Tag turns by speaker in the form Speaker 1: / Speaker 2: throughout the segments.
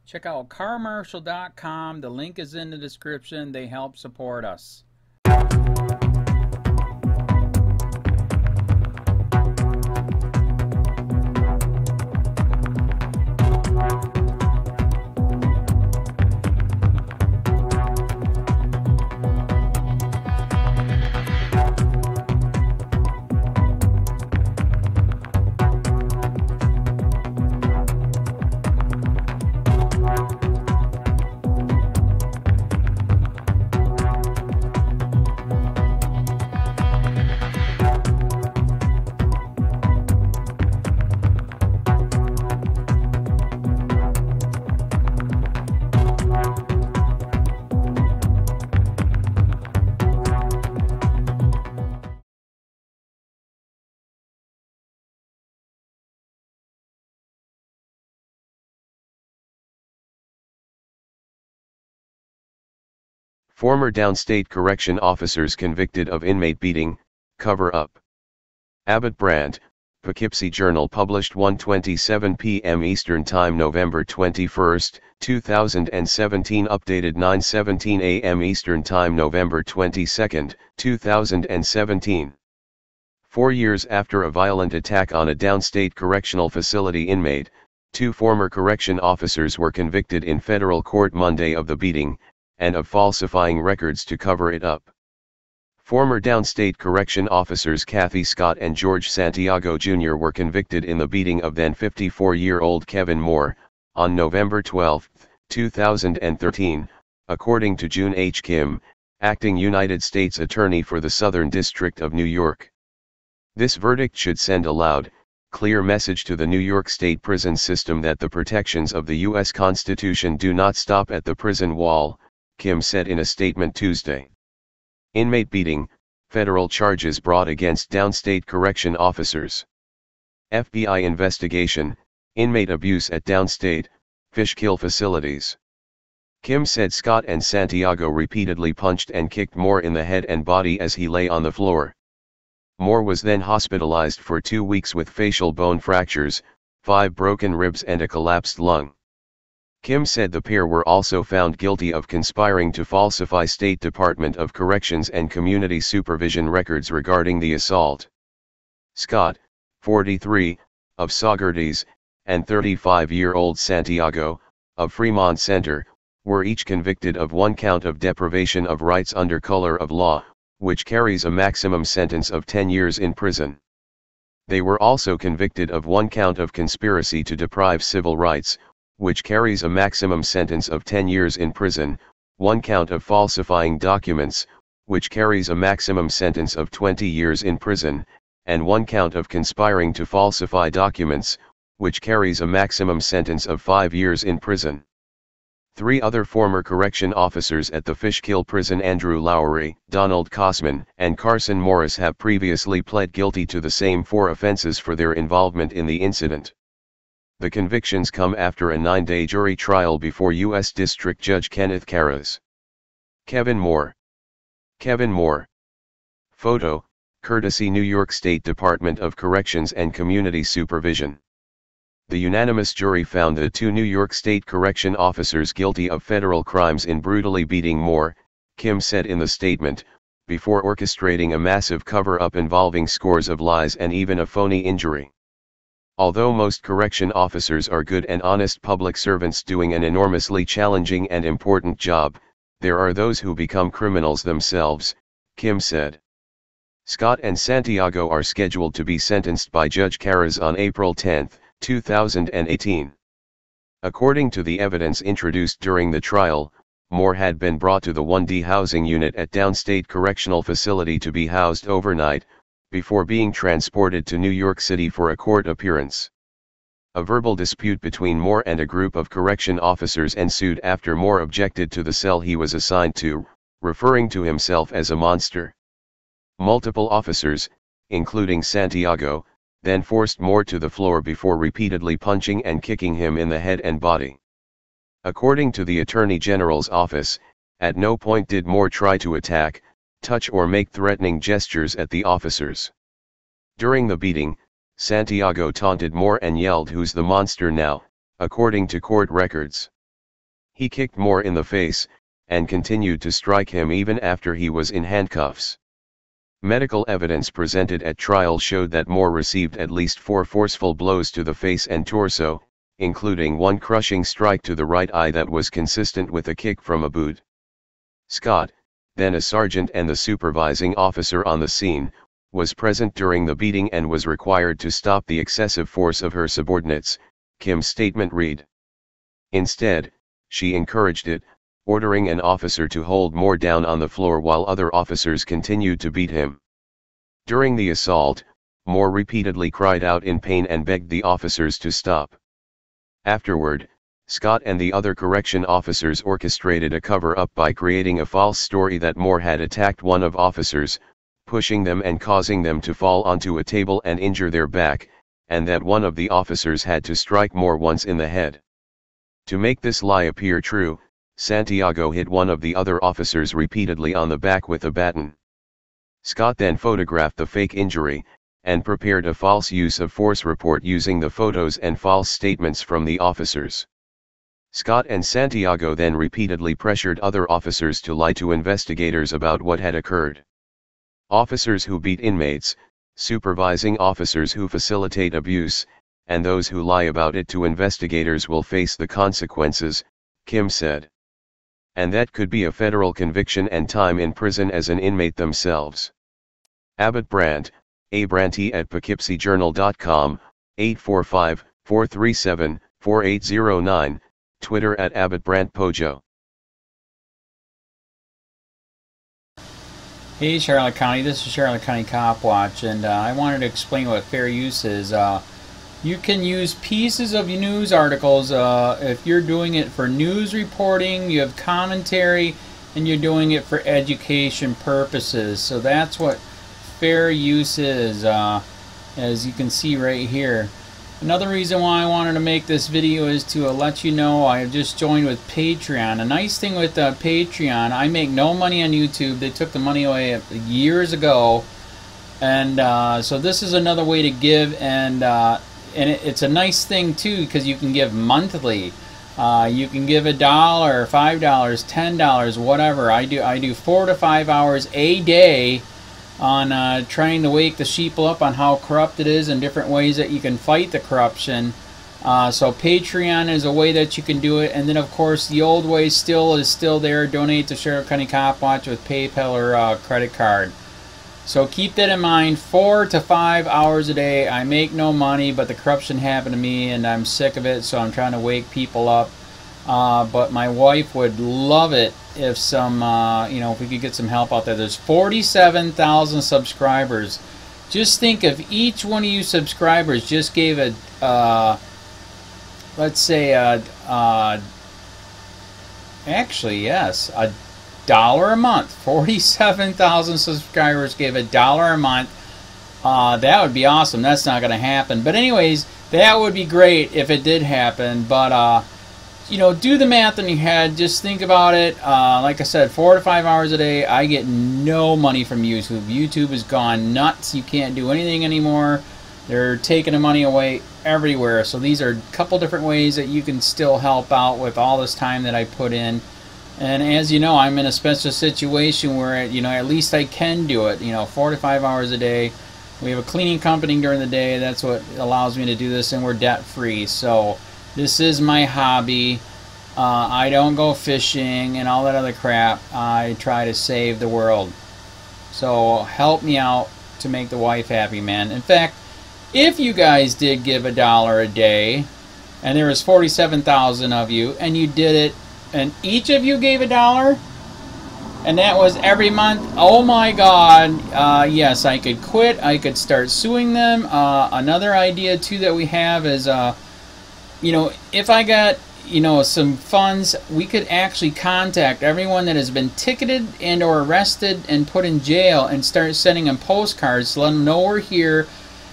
Speaker 1: Check out carmarshal.com. The link is in the description. They help support us.
Speaker 2: Former downstate correction officers convicted of inmate beating, cover-up. Abbott Brandt, Poughkeepsie Journal published 1:27 p.m. Eastern Time November 21, 2017 updated 9:17 a.m. Eastern Time November 22, 2017. 4 years after a violent attack on a downstate correctional facility inmate, 2 former correction officers were convicted in federal court Monday of the beating, and of falsifying records to cover it up. Former downstate correction officers Kathy Scott and George Santiago Jr. were convicted in the beating of then 54-year-old Kevin Moore, on November 12, 2013, according to June H. Kim, acting United States Attorney for the Southern District of New York. This verdict should send a loud, clear message to the New York State prison system that the protections of the U.S. Constitution do not stop at the prison wall, Kim said in a statement Tuesday. Inmate beating, federal charges brought against downstate correction officers. FBI investigation, inmate abuse at downstate, Fishkill facilities. Kim said Scott and Santiago repeatedly punched and kicked Moore in the head and body as he lay on the floor. Moore was then hospitalized for 2 weeks with facial bone fractures, 5 broken ribs and a collapsed lung. Kim said the pair were also found guilty of conspiring to falsify State Department of Corrections and Community Supervision records regarding the assault. Scott, 43, of Saugerties, and 35-year-old Santiago, of Fremont Center, were each convicted of 1 count of deprivation of rights under color of law, which carries a maximum sentence of 10 years in prison. They were also convicted of 1 count of conspiracy to deprive civil rights, which carries a maximum sentence of 10 years in prison, 1 count of falsifying documents, which carries a maximum sentence of 20 years in prison, and 1 count of conspiring to falsify documents, which carries a maximum sentence of 5 years in prison. 3 other former correction officers at the Fishkill prison, Andrew Lowery, Donald Kosman, and Carson Morris, have previously pled guilty to the same 4 offenses for their involvement in the incident. The convictions come after a 9-day jury trial before U.S. District Judge Kenneth Karras. Kevin Moore. Kevin Moore. Photo, courtesy New York State Department of Corrections and Community Supervision. The unanimous jury found the 2 New York State correction officers guilty of federal crimes in brutally beating Moore, Kim said in the statement, before orchestrating a massive cover-up involving scores of lies and even a phony injury. Although most correction officers are good and honest public servants doing an enormously challenging and important job, there are those who become criminals themselves, Kim said. Scott and Santiago are scheduled to be sentenced by Judge Karras on April 10, 2018. According to the evidence introduced during the trial, Moore had been brought to the 1D housing unit at Downstate Correctional Facility to be housed overnight, before being transported to New York City for a court appearance. A verbal dispute between Moore and a group of correction officers ensued after Moore objected to the cell he was assigned to, referring to himself as a monster. Multiple officers, including Santiago, then forced Moore to the floor before repeatedly punching and kicking him in the head and body. According to the Attorney General's office, at no point did Moore try to attack, touch or make threatening gestures at the officers. During the beating, Santiago taunted Moore and yelled, "Who's the monster now?" according to court records. He kicked Moore in the face, and continued to strike him even after he was in handcuffs. Medical evidence presented at trial showed that Moore received at least 4 forceful blows to the face and torso, including one crushing strike to the right eye that was consistent with a kick from a boot. Scott, then a sergeant and the supervising officer on the scene, was present during the beating and was required to stop the excessive force of her subordinates, Kim's statement read. Instead, she encouraged it, ordering an officer to hold Moore down on the floor while other officers continued to beat him. During the assault, Moore repeatedly cried out in pain and begged the officers to stop. Afterward, Scott and the other correction officers orchestrated a cover-up by creating a false story that Moore had attacked one of officers, pushing them and causing them to fall onto a table and injure their back, and that one of the officers had to strike Moore once in the head. To make this lie appear true, Santiago hit one of the other officers repeatedly on the back with a baton. Scott then photographed the fake injury, and prepared a false use of force report using the photos and false statements from the officers. Scott and Santiago then repeatedly pressured other officers to lie to investigators about what had occurred. Officers who beat inmates, supervising officers who facilitate abuse, and those who lie about it to investigators will face the consequences, Kim said. And that could be a federal conviction and time in prison as an inmate themselves. Abbott Brandt, abranty@poughkeepsiejournal.com, 845-437-4809, Twitter @AbbottBrandtPojo.
Speaker 1: Hey Charlotte County, this is Charlotte County COPWATCH, and I wanted to explain what fair use is. You can use pieces of news articles if you're doing it for news reporting, you have commentary, and you're doing it for education purposes. So that's what fair use is, as you can see right here. Another reason why I wanted to make this video is to let you know I have just joined with Patreon. A nice thing with Patreon, I make no money on YouTube. They took the money away years ago, and so this is another way to give, and it's a nice thing too because you can give monthly. You can give $1, $5, $10, whatever. I do 4 to 5 hours a day on trying to wake the sheeple up on how corrupt it is and different ways that you can fight the corruption. So Patreon is a way that you can do it, and then of course the old way is still there. Donate to Charlotte County COPWATCH with PayPal or credit card. So keep that in mind. 4 to 5 hours a day. I make no money, but the corruption happened to me and I'm sick of it, so I'm trying to wake people up. But my wife would love it if if we could get some help out there. There's 47,000 subscribers. Just think if each one of you subscribers just gave a, let's say, actually, yes, $1 a month. 47,000 subscribers gave $1 a month. That would be awesome. That's not going to happen. But anyways, that would be great if it did happen. But do the math in your head. Just think about it. Like I said, 4 to 5 hours a day. I get no money from YouTube. YouTube has gone nuts. You can't do anything anymore. They're taking the money away everywhere. So these are a couple different ways that you can still help out with all this time that I put in. And as you know, I'm in a special situation where, at least I can do it, 4 to 5 hours a day. We have a cleaning company during the day. That's what allows me to do this, and we're debt-free. So this is my hobby. I don't go fishing and all that other crap. I try to save the world. So help me out to make the wife happy, man. In fact, if you guys did give $1 a day, and there was 47,000 of you, and you did it, and each of you gave $1, and that was every month, oh my God, yes, I could quit. I could start suing them. Another idea too that we have is, if I got, some funds, we could actually contact everyone that has been ticketed and or arrested and put in jail and start sending them postcards to let them know we're here,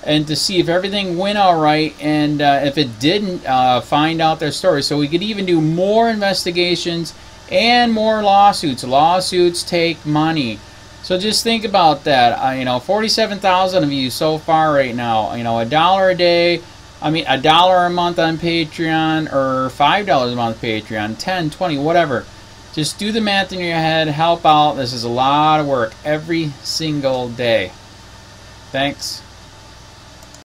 Speaker 1: and to see if everything went all right, and if it didn't, find out their story. So we could even do more investigations and more lawsuits. Lawsuits take money. So just think about that. 47,000 of you so far right now. $1 a day. I mean, $1 a month on Patreon or $5 a month on Patreon, 10, 20, whatever. Just do the math in your head, help out. This is a lot of work every single day. Thanks.